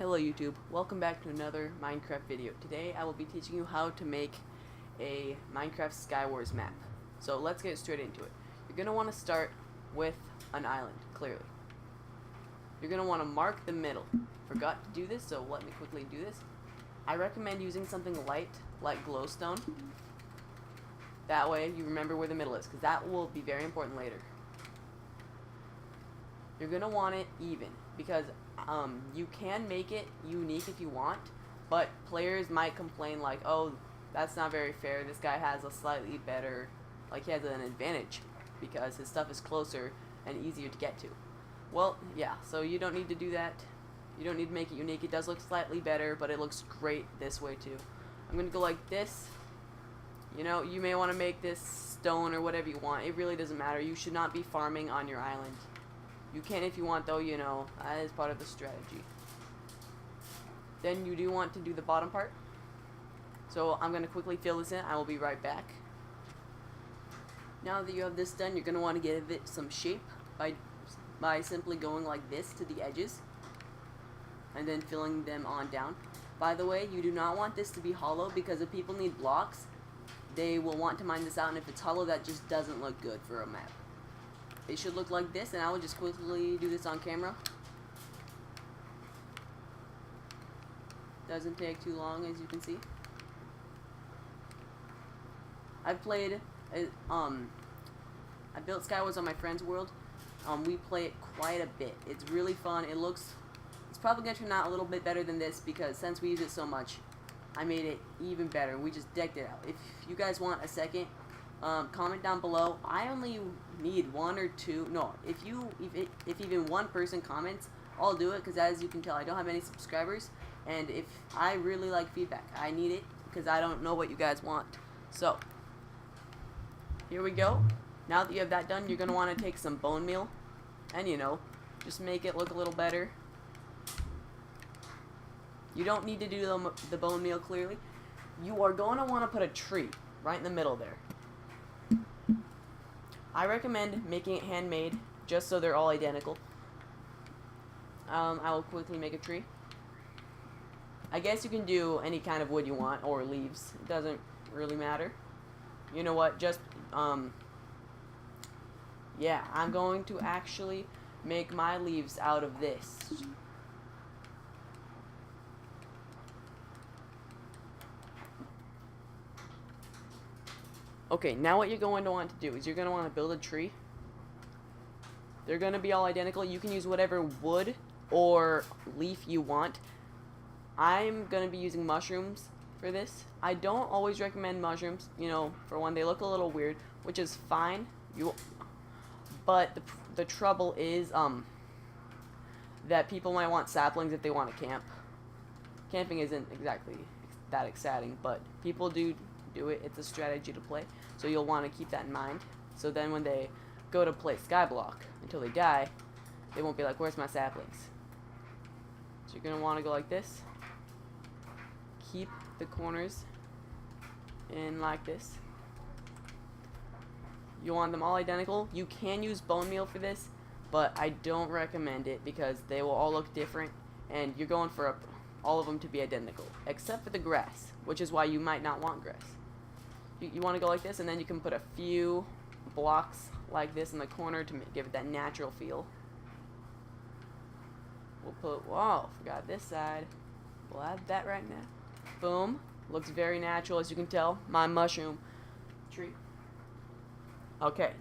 Hello YouTube, welcome back to another Minecraft video. Today I will be teaching you how to make a Minecraft Skywars map. So let's get straight into it. You're going to want to start with an island, clearly. You're going to want to mark the middle. Forgot to do this, so let me quickly do this. I recommend using something light, like glowstone. That way you remember where the middle is, because that will be very important later. You're going to want it even, because you can make it unique if you want, but players might complain like, oh, that's not very fair, this guy has a slightly better, like he has an advantage because his stuff is closer and easier to get to. Well, yeah, so you don't need to do that. You don't need to make it unique. It does look slightly better, but it looks great this way too. I'm going to go like this. You know, you may want to make this stone or whatever you want. It really doesn't matter. You should not be farming on your island. You can if you want, though, you know, that is part of the strategy. Then you do want to do the bottom part. So I'm going to quickly fill this in. I will be right back. Now that you have this done, you're going to want to give it some shape by simply going like this to the edges and then filling them on down. By the way, you do not want this to be hollow, because if people need blocks, they will want to mine this out, and if it's hollow, that just doesn't look good for a map. It should look like this, and I will just quickly do this on camera. Doesn't take too long, as you can see. I've played, I built Skywars on my friend's world. We play it quite a bit. It's really fun. It's probably going to turn out a little bit better than this, because since we use it so much, I made it even better. We just decked it out. If you guys want a second, comment down below. I only need one or two. No, if even one person comments, I'll do it, because as you can tell, I don't have any subscribers, and if I really like feedback, I need it, because I don't know what you guys want. So here we go. Now that you have that done, you're gonna want to take some bone meal, and you know, just make it look a little better. You don't need to do the bone meal clearly. You are going to want to put a tree right in the middle there. I recommend making it handmade, just so they're all identical. I will quickly make a tree. I guess you can do any kind of wood you want, or leaves. It doesn't really matter. You know what, just, yeah, I'm going to actually make my leaves out of this. Okay, now what you're going to want to do is you're going to want to build a tree. They're going to be all identical. You can use whatever wood or leaf you want. I'm going to be using mushrooms for this. I don't always recommend mushrooms. You know, for one, they look a little weird, which is fine. But the trouble is that people might want saplings if they want to camp. Camping isn't exactly that exciting, but people do it. It's a strategy to play, so you'll want to keep that in mind. So then when they go to play Skyblock until they die, they won't be like, where's my saplings? So you're going to want to go like this. Keep the corners in like this. You want them all identical. You can use bone meal for this, but I don't recommend it, because they will all look different, and you're going for all of them to be identical, except for the grass, which is why you might not want grass. You want to go like this, and then you can put a few blocks like this in the corner to give it that natural feel. We'll put, whoa, forgot this side. We'll add that right now. Boom. Looks very natural, as you can tell. My mushroom tree. Okay.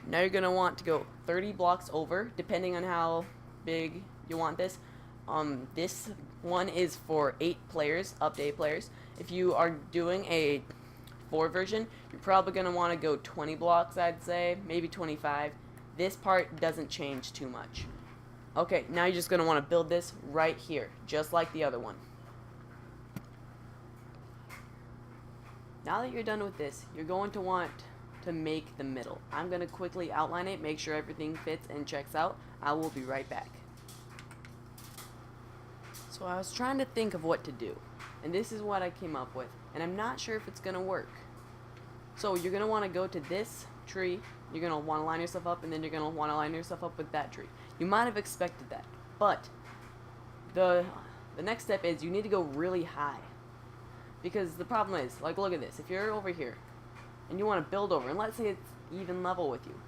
Now you're going to want to go 30 blocks over, depending on how big you want this. This one is for 8 players, up to 8 players. If you are doing a 4 version, you're probably going to want to go 20 blocks, I'd say, maybe 25. This part doesn't change too much. Okay, now you're just going to want to build this right here, just like the other one. Now that you're done with this, you're going to want to make the middle. I'm going to quickly outline it, make sure everything fits and checks out. I will be right back. So I was trying to think of what to do, and this is what I came up with, and I'm not sure if it's going to work. So you're going to want to go to this tree, you're going to want to line yourself up, and then you're going to want to line yourself up with that tree. You might have expected that, but the next step is you need to go really high. Because the problem is, like, look at this. If you're over here and you want to build over, and let's say it's even level with you,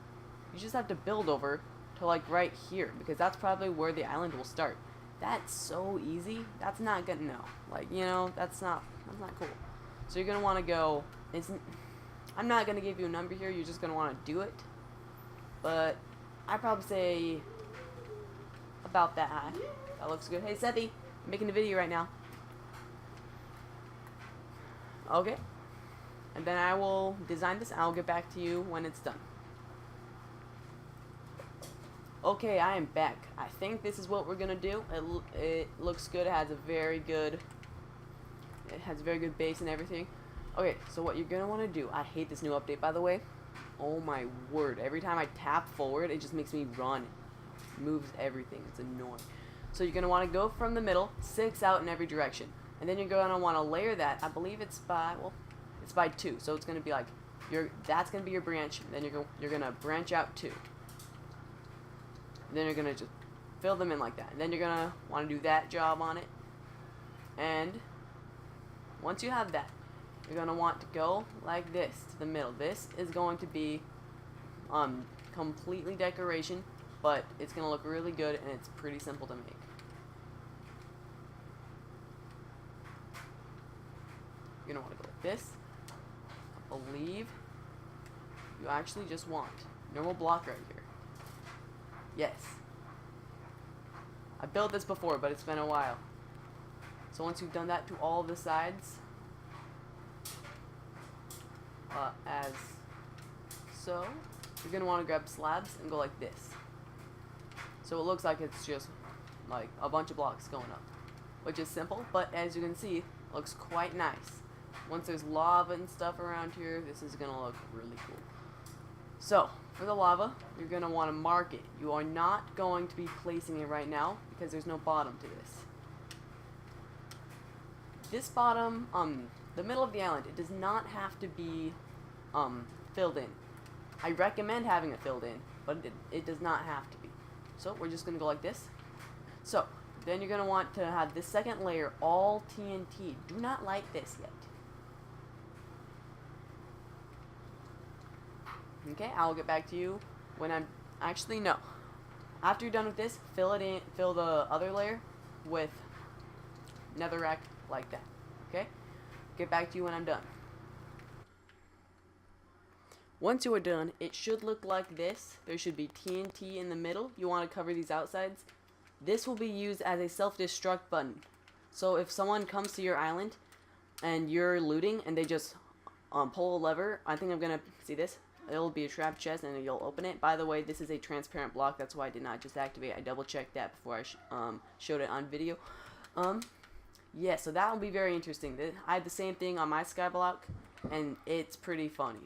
you just have to build over to, like, right here, because that's probably where the island will start. That's so easy. That's not gonna, no. Like, you know, that's not cool. So you're gonna want to go, I'm not gonna give you a number here, you're just gonna want to do it. But I'd probably say about that high. That looks good. Hey, Sethy, I'm making a video right now. Okay. And then I will design this and I'll get back to you when it's done. Okay, I am back. I think this is what we're gonna do. It looks good. It has a very good base and everything. Okay, so what you're gonna want to do, I hate this new update, by the way. Oh my word, every time I tap forward, it just makes me run. It moves everything. It's annoying. So you're gonna want to go from the middle, 6 out in every direction. And then you're gonna want to layer that. I believe it's by, well, it's by 2. So it's gonna be like that's gonna be your branch. And then you're gonna branch out 2. And then you're gonna just fill them in like that. And then you're gonna want to do that job on it. And once you have that, you're gonna want to go like this to the middle. This is going to be completely decoration, but it's gonna look really good and it's pretty simple to make. You're gonna want to go like this. I believe you actually just want normal block right here. Yes. I built this before, but it's been a while. So once you've done that to all the sides, as so, you're going to want to grab slabs and go like this. So it looks like it's just like a bunch of blocks going up, which is simple, but as you can see, it looks quite nice. Once there's lava and stuff around here, this is going to look really cool. So, for the lava, you're going to want to mark it. You are not going to be placing it right now because there's no bottom to this. This bottom, the middle of the island, it does not have to be filled in. I recommend having it filled in, but it does not have to be. So we're just going to go like this. So then you're going to want to have this second layer all TNT. Do not light this yet. Okay, I'll get back to you when I'm, actually no. After you're done with this, fill the other layer with netherrack like that. Okay? Get back to you when I'm done. Once you are done, it should look like this. There should be TNT in the middle. You want to cover these outsides. This will be used as a self-destruct button. So if someone comes to your island and you're looting and they just pull a lever, I think I'm going to see this. It'll be a trap chest and you'll open it. By the way, this is a transparent block. That's why I did not just activate. I double checked that before I showed it on video. Yeah, so that will be very interesting. I have the same thing on my skyblock and it's pretty funny.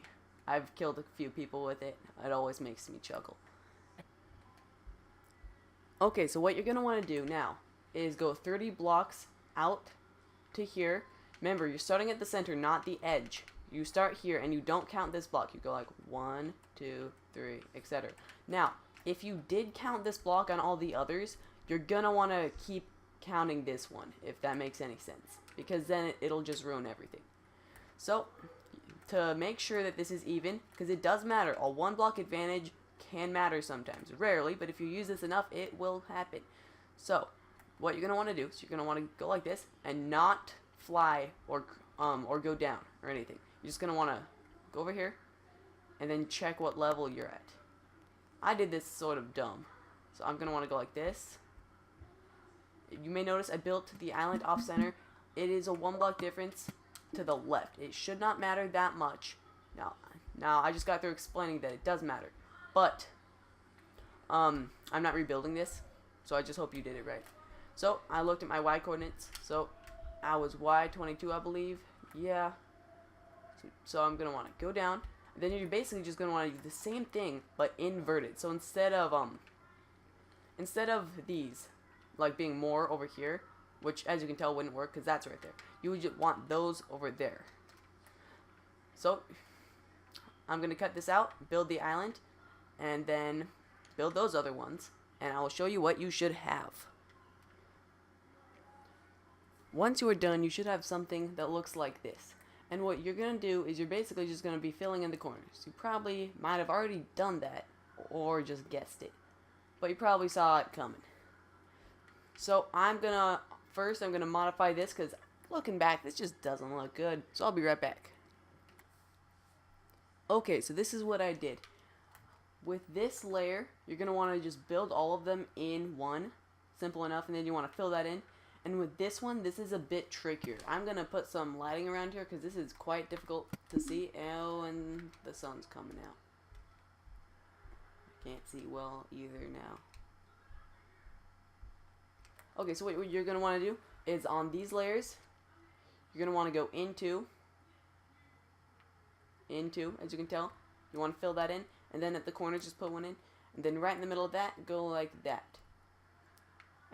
I've killed a few people with it. It always makes me chuckle. Okay, so what you're going to want to do now is go 30 blocks out to here. Remember, you're starting at the center, not the edge. You start here and you don't count this block. You go like 1, 2, 3, etc. Now, if you did count this block on all the others, you're going to want to keep counting this one, if that makes any sense. Because then it'll just ruin everything. So, to make sure that this is even, because it does matter, a 1 block advantage can matter sometimes. Rarely, but if you use this enough, it will happen. So, what you're going to want to do is you're going to want to go like this and not fly or go down or anything. You're just going to want to go over here and then check what level you're at. I did this sort of dumb. So I'm going to want to go like this. You may notice I built the island off center. It is a 1 block difference to the left. It should not matter that much. Now I just got through explaining that it does matter. But I'm not rebuilding this, so I just hope you did it right. So I looked at my Y coordinates. So I was Y22, I believe. Yeah. So I'm gonna want to go down. And then you're basically just gonna want to do the same thing but inverted. So instead of these like being more over here, which as you can tell wouldn't work because that's right there, you would just want those over there. So I'm gonna cut this out, build the island, and then build those other ones, and I will show you what you should have. Once you are done, you should have something that looks like this. And what you're going to do is you're basically just going to be filling in the corners. You probably might have already done that or just guessed it. But you probably saw it coming. So I'm going to modify this because looking back, this just doesn't look good. So I'll be right back. Okay, so this is what I did. With this layer, you're going to want to just build all of them in one. Simple enough. And then you want to fill that in. And with this one, this is a bit trickier. I'm going to put some lighting around here because this is quite difficult to see. Oh, and the sun's coming out. I can't see well either now. Okay, so what you're going to want to do is on these layers, you're going to want to go into, as you can tell. You want to fill that in. And then at the corners, just put one in. And then right in the middle of that, go like that.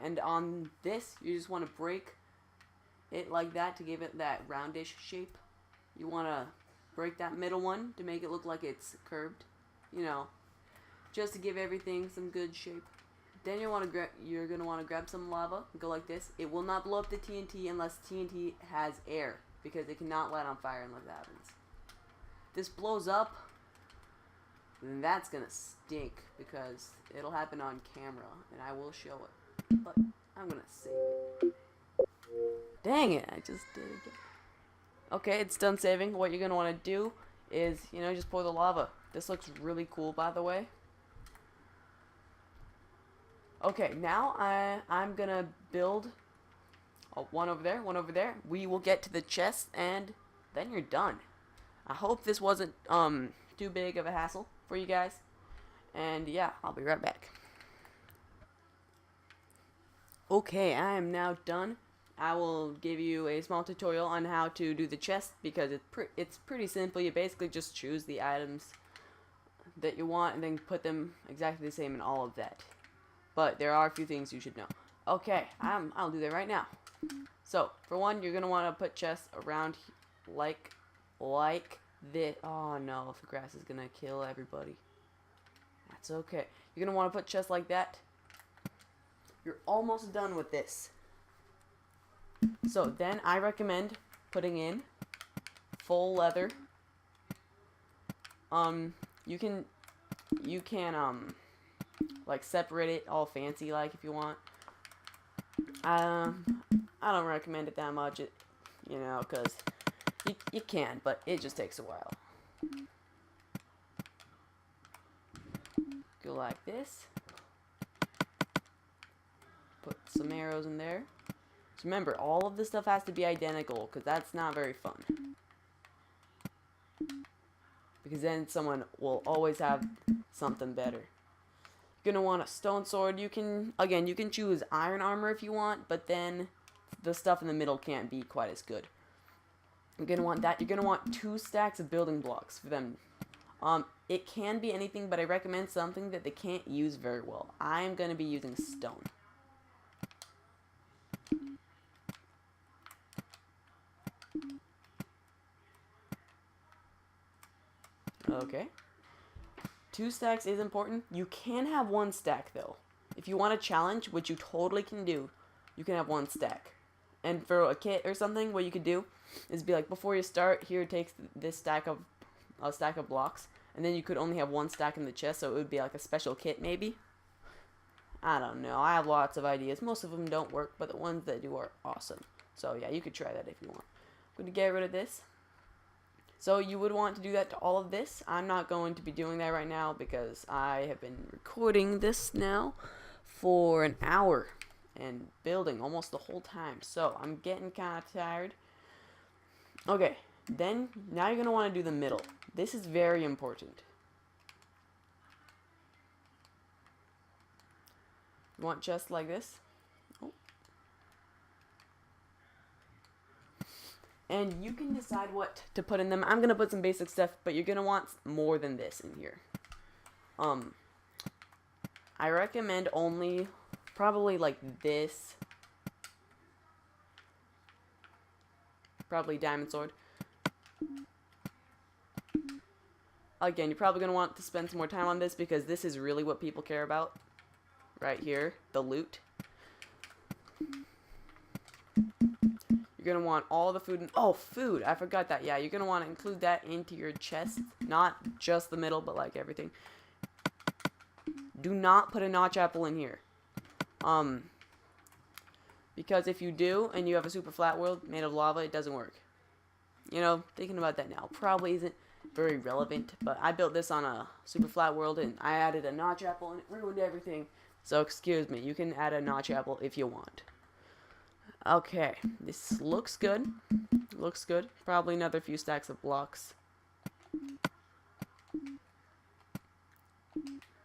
And on this, you just want to break it like that to give it that roundish shape. You want to break that middle one to make it look like it's curved. You know, just to give everything some good shape. Then you're going to want to grab some lava and go like this. It will not blow up the TNT unless TNT has air, because it cannot light on fire unless that happens. If this blows up, then that's going to stink because it'll happen on camera and I will show it. But I'm going to save it. Dang it, I just did it again. Okay, it's done saving. What you're going to want to do is, just pour the lava. This looks really cool, by the way. Okay, now I'm going to build one over there, one over there. We will get to the chest, and then you're done. I hope this wasn't too big of a hassle for you guys. And yeah, I'll be right back. Okay, I am now done. I will give you a small tutorial on how to do the chest because it's pretty simple. You basically just choose the items that you want and then put them exactly the same in all of that. But there are a few things you should know. Okay, I'll do that right now. So, for one, you're going to want to put chests around like this. Oh no, the grass is going to kill everybody. That's okay. You're going to want to put chests like that. You're almost done with this. So then I recommend putting in full leather. You can like separate it all fancy like if you want. I don't recommend it that much, because you can, but it just takes a while. Go like this. Put some arrows in there. So remember, all of this stuff has to be identical, because that's not very fun. Because then someone will always have something better. You're going to want a stone sword. You can choose iron armor if you want, but then the stuff in the middle can't be quite as good. You're going to want that. You're going to want 2 stacks of building blocks for them. It can be anything, but I recommend something that they can't use very well. I am going to be using stone. Okay. 2 stacks is important. You can have 1 stack though. If you want a challenge, which you totally can do, you can have 1 stack. And for a kit or something, what you could do is be like, before you start, here takes this stack of blocks, and then you could only have 1 stack in the chest, so it would be like a special kit maybe. I don't know. I have lots of ideas. Most of them don't work, but the ones that do are awesome. So yeah, you could try that if you want. I'm going to get rid of this. So you would want to do that to all of this. I'm not going to be doing that right now because I have been recording this now for an hour and building almost the whole time. So I'm getting kind of tired. Okay, then now you're going to want to do the middle. This is very important. You want chests like this. And you can decide what to put in them. I'm going to put some basic stuff, but you're going to want more than this in here. I recommend only probably like this. Probably diamond sword. Again, you're probably going to want to spend some more time on this because this is really what people care about. Right here, the loot. You're gonna want all the food. Oh, food! I forgot that. Yeah, you're gonna want to include that into your chest, not just the middle, but like everything. Do not put a notch apple in here. Because if you do, and you have a super flat world made of lava, it doesn't work. You know, thinking about that now probably isn't very relevant, but I built this on a super flat world, and I added a notch apple, and it ruined everything. So excuse me, you can add a notch apple if you want. Okay, this looks good. Looks good. Probably another few stacks of blocks.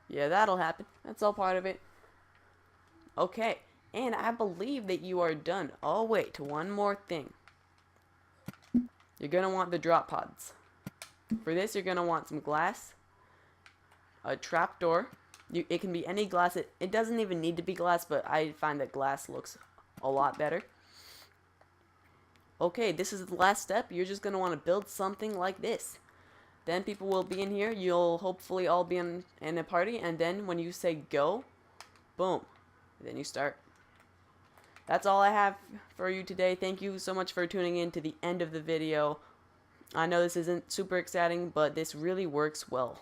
Yeah, that'll happen. That's all part of it. Okay, and I believe that you are done. Oh, wait, one more thing. You're going to want the drop pods. For this, you're going to want some glass, a trapdoor. It can be any glass. It doesn't even need to be glass, but I find that glass looks a lot better. Okay, this is the last step. You're just going to want to build something like this. Then people will be in here. You'll hopefully all be in a party. And then when you say go, boom. Then you start. That's all I have for you today. Thank you so much for tuning in to the end of the video. I know this isn't super exciting, but this really works well.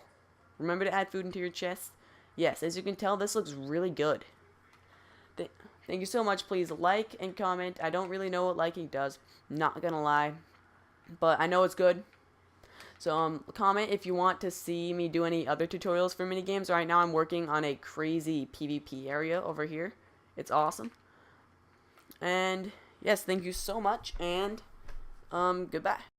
Remember to add food into your chest. Yes, as you can tell, this looks really good. Thank you so much. Please like and comment. I don't really know what liking does. Not gonna lie. But I know it's good. So comment if you want to see me do any other tutorials for minigames. Right now I'm working on a crazy PvP area over here. It's awesome. And yes, thank you so much, and goodbye.